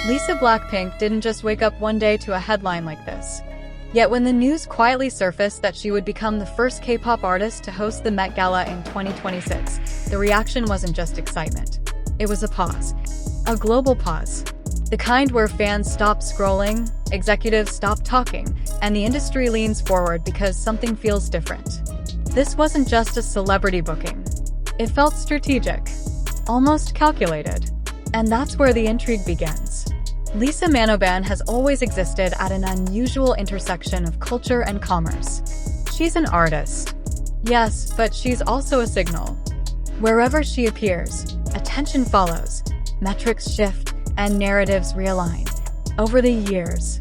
Lisa BLACKPINK didn't just wake up one day to a headline like this. Yet when the news quietly surfaced that she would become the first K-pop artist to host the Met Gala in 2026, the reaction wasn't just excitement. It was a pause. A global pause. The kind where fans stop scrolling, executives stop talking, and the industry leans forward because something feels different. This wasn't just a celebrity booking. It felt strategic, almost calculated. And that's where the intrigue begins. Lisa Manoban has always existed at an unusual intersection of culture and commerce. She's an artist. Yes, but she's also a signal. Wherever she appears, attention follows, metrics shift, and narratives realign. Over the years,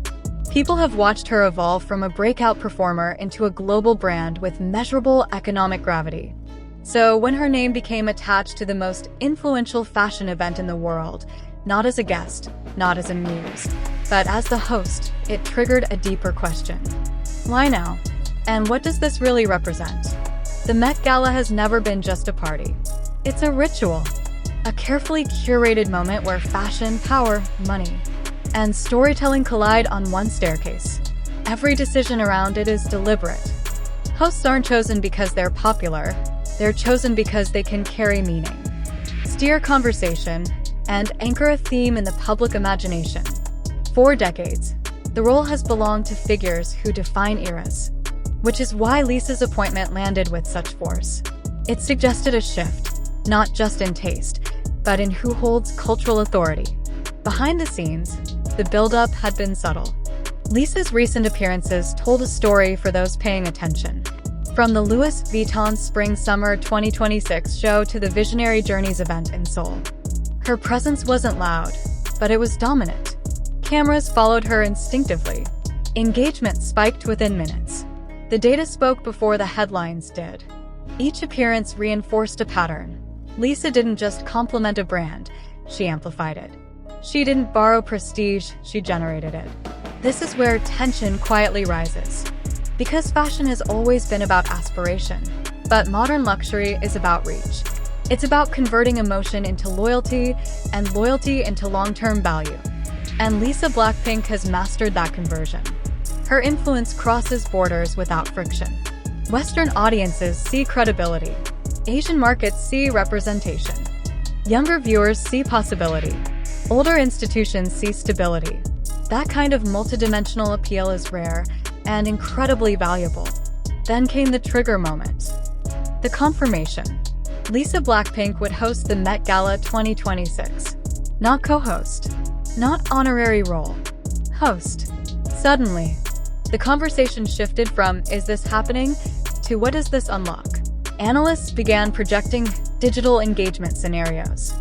people have watched her evolve from a breakout performer into a global brand with measurable economic gravity. So when her name became attached to the most influential fashion event in the world, not as a guest, not as a muse, but as the host, it triggered a deeper question. Why now? And what does this really represent? The Met Gala has never been just a party. It's a ritual, a carefully curated moment where fashion, power, money, and storytelling collide on one staircase. Every decision around it is deliberate. Hosts aren't chosen because they're popular, they're chosen because they can carry meaning, steer conversation, and anchor a theme in the public imagination. For decades, the role has belonged to figures who define eras, which is why Lisa's appointment landed with such force. It suggested a shift, not just in taste, but in who holds cultural authority. Behind the scenes, the build-up had been subtle. Lisa's recent appearances told a story for those paying attention. From the Louis Vuitton Spring-Summer 2026 show to the Visionary Journeys event in Seoul. Her presence wasn't loud, but it was dominant. Cameras followed her instinctively. Engagement spiked within minutes. The data spoke before the headlines did. Each appearance reinforced a pattern. Lisa didn't just compliment a brand, she amplified it. She didn't borrow prestige, she generated it. This is where tension quietly rises. Because fashion has always been about aspiration, but modern luxury is about reach. It's about converting emotion into loyalty, and loyalty into long-term value. And Lisa BLACKPINK has mastered that conversion. Her influence crosses borders without friction. Western audiences see credibility. Asian markets see representation. Younger viewers see possibility. Older institutions see stability. That kind of multidimensional appeal is rare and incredibly valuable. Then came the trigger moment. The confirmation. Lisa BLACKPINK would host the Met Gala 2026. Not co-host. Not honorary role. Host. Suddenly, the conversation shifted from, is this happening, to what does this unlock? Analysts began projecting digital engagement scenarios.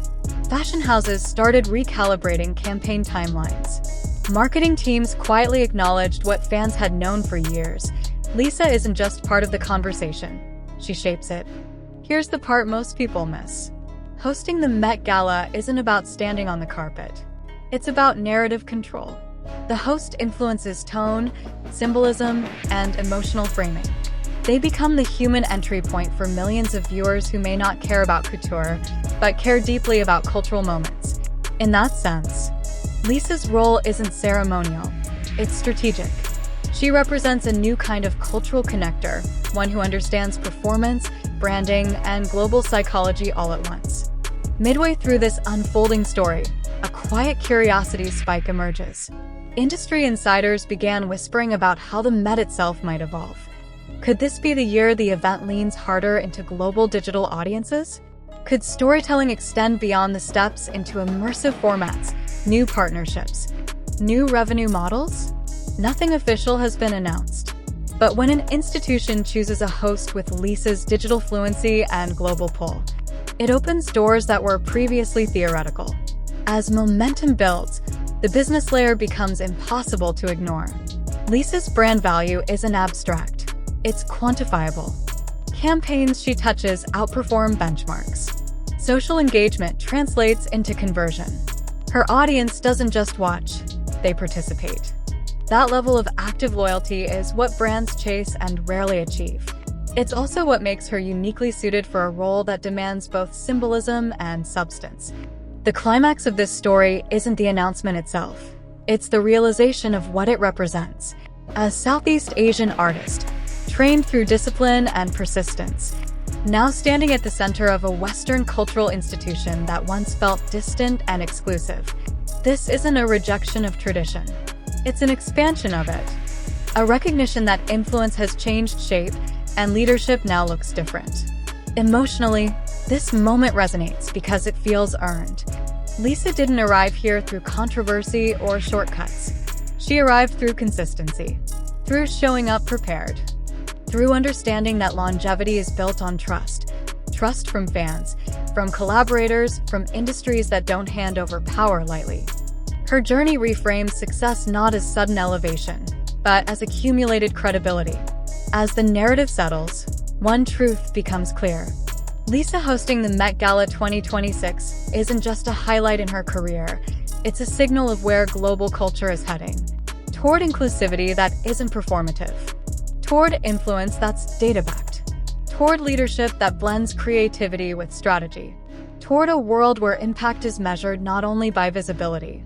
Fashion houses started recalibrating campaign timelines. Marketing teams quietly acknowledged what fans had known for years. Lisa isn't just part of the conversation. She shapes it. Here's the part most people miss. Hosting the Met Gala isn't about standing on the carpet. It's about narrative control. The host influences tone, symbolism, and emotional framing. They become the human entry point for millions of viewers who may not care about couture, but care deeply about cultural moments. In that sense, Lisa's role isn't ceremonial, it's strategic. She represents a new kind of cultural connector, one who understands performance, branding, and global psychology all at once. Midway through this unfolding story, a quiet curiosity spike emerges. Industry insiders began whispering about how the Met itself might evolve. Could this be the year the event leans harder into global digital audiences? Could storytelling extend beyond the steps into immersive formats, new partnerships, new revenue models? Nothing official has been announced. But when an institution chooses a host with Lisa's digital fluency and global pull, it opens doors that were previously theoretical. As momentum builds, the business layer becomes impossible to ignore. Lisa's brand value isn't abstract. It's quantifiable. Campaigns she touches outperform benchmarks. Social engagement translates into conversion. Her audience doesn't just watch, they participate. That level of active loyalty is what brands chase and rarely achieve. It's also what makes her uniquely suited for a role that demands both symbolism and substance. The climax of this story isn't the announcement itself. It's the realization of what it represents. A Southeast Asian artist, trained through discipline and persistence, now standing at the center of a Western cultural institution that once felt distant and exclusive. This isn't a rejection of tradition. It's an expansion of it. A recognition that influence has changed shape and leadership now looks different. Emotionally, this moment resonates because it feels earned. Lisa didn't arrive here through controversy or shortcuts. She arrived through consistency, through showing up prepared, through understanding that longevity is built on trust. Trust from fans, from collaborators, from industries that don't hand over power lightly. Her journey reframes success not as sudden elevation, but as accumulated credibility. As the narrative settles, one truth becomes clear. Lisa hosting the Met Gala 2026 isn't just a highlight in her career, it's a signal of where global culture is heading. Toward inclusivity that isn't performative. Toward influence that's data-backed. Toward leadership that blends creativity with strategy. Toward a world where impact is measured not only by visibility,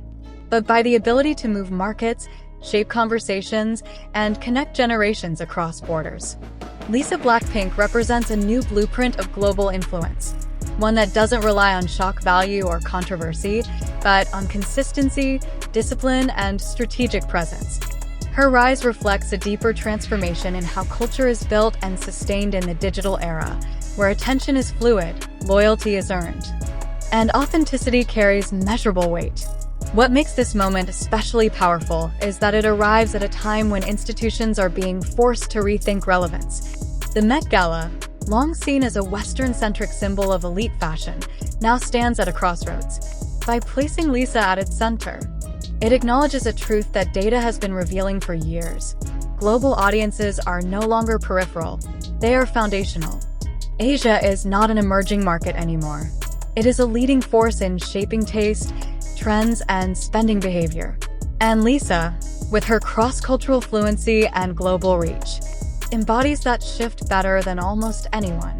but by the ability to move markets, shape conversations, and connect generations across borders. Lisa BLACKPINK represents a new blueprint of global influence, one that doesn't rely on shock value or controversy, but on consistency, discipline, and strategic presence. Her rise reflects a deeper transformation in how culture is built and sustained in the digital era, where attention is fluid, loyalty is earned, and authenticity carries measurable weight. What makes this moment especially powerful is that it arrives at a time when institutions are being forced to rethink relevance. The Met Gala, long seen as a Western-centric symbol of elite fashion, now stands at a crossroads. By placing Lisa at its center, it acknowledges a truth that data has been revealing for years. Global audiences are no longer peripheral, they are foundational. Asia is not an emerging market anymore. It is a leading force in shaping taste, trends, and spending behavior. And Lisa, with her cross-cultural fluency and global reach, embodies that shift better than almost anyone.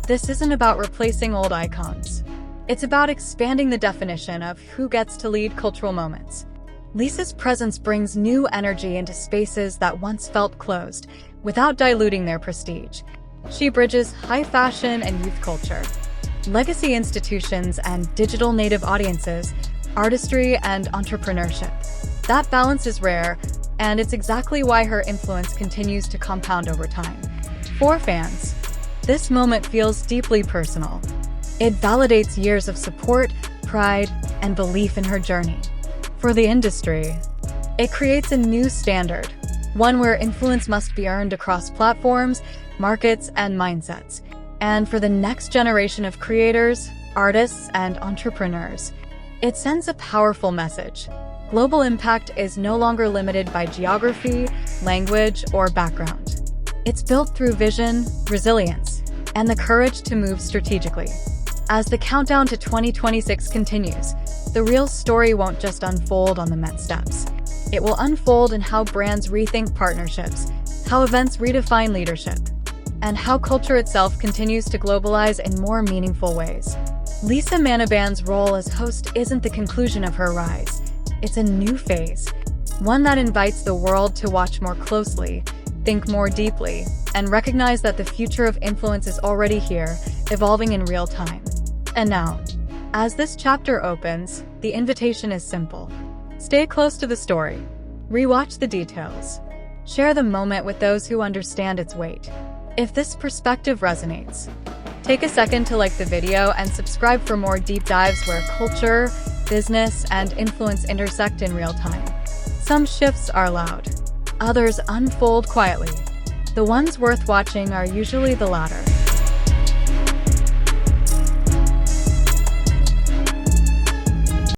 This isn't about replacing old icons. It's about expanding the definition of who gets to lead cultural moments. Lisa's presence brings new energy into spaces that once felt closed, without diluting their prestige. She bridges high fashion and youth culture, legacy institutions and digital native audiences, artistry and entrepreneurship. That balance is rare, and it's exactly why her influence continues to compound over time. For fans, this moment feels deeply personal. It validates years of support, pride, and belief in her journey. For the industry, it creates a new standard, one where influence must be earned across platforms, markets, and mindsets. And for the next generation of creators, artists, and entrepreneurs, it sends a powerful message. Global impact is no longer limited by geography, language, or background. It's built through vision, resilience, and the courage to move strategically. As the countdown to 2026 continues, the real story won't just unfold on the Met steps. It will unfold in how brands rethink partnerships, how events redefine leadership, and how culture itself continues to globalize in more meaningful ways. Lisa Manaban's role as host isn't the conclusion of her rise. It's a new phase, one that invites the world to watch more closely, think more deeply, and recognize that the future of influence is already here, evolving in real time. And now, as this chapter opens, the invitation is simple. Stay close to the story. Rewatch the details. Share the moment with those who understand its weight. If this perspective resonates, take a second to like the video and subscribe for more deep dives where culture, business, and influence intersect in real time. Some shifts are loud. Others unfold quietly. The ones worth watching are usually the latter.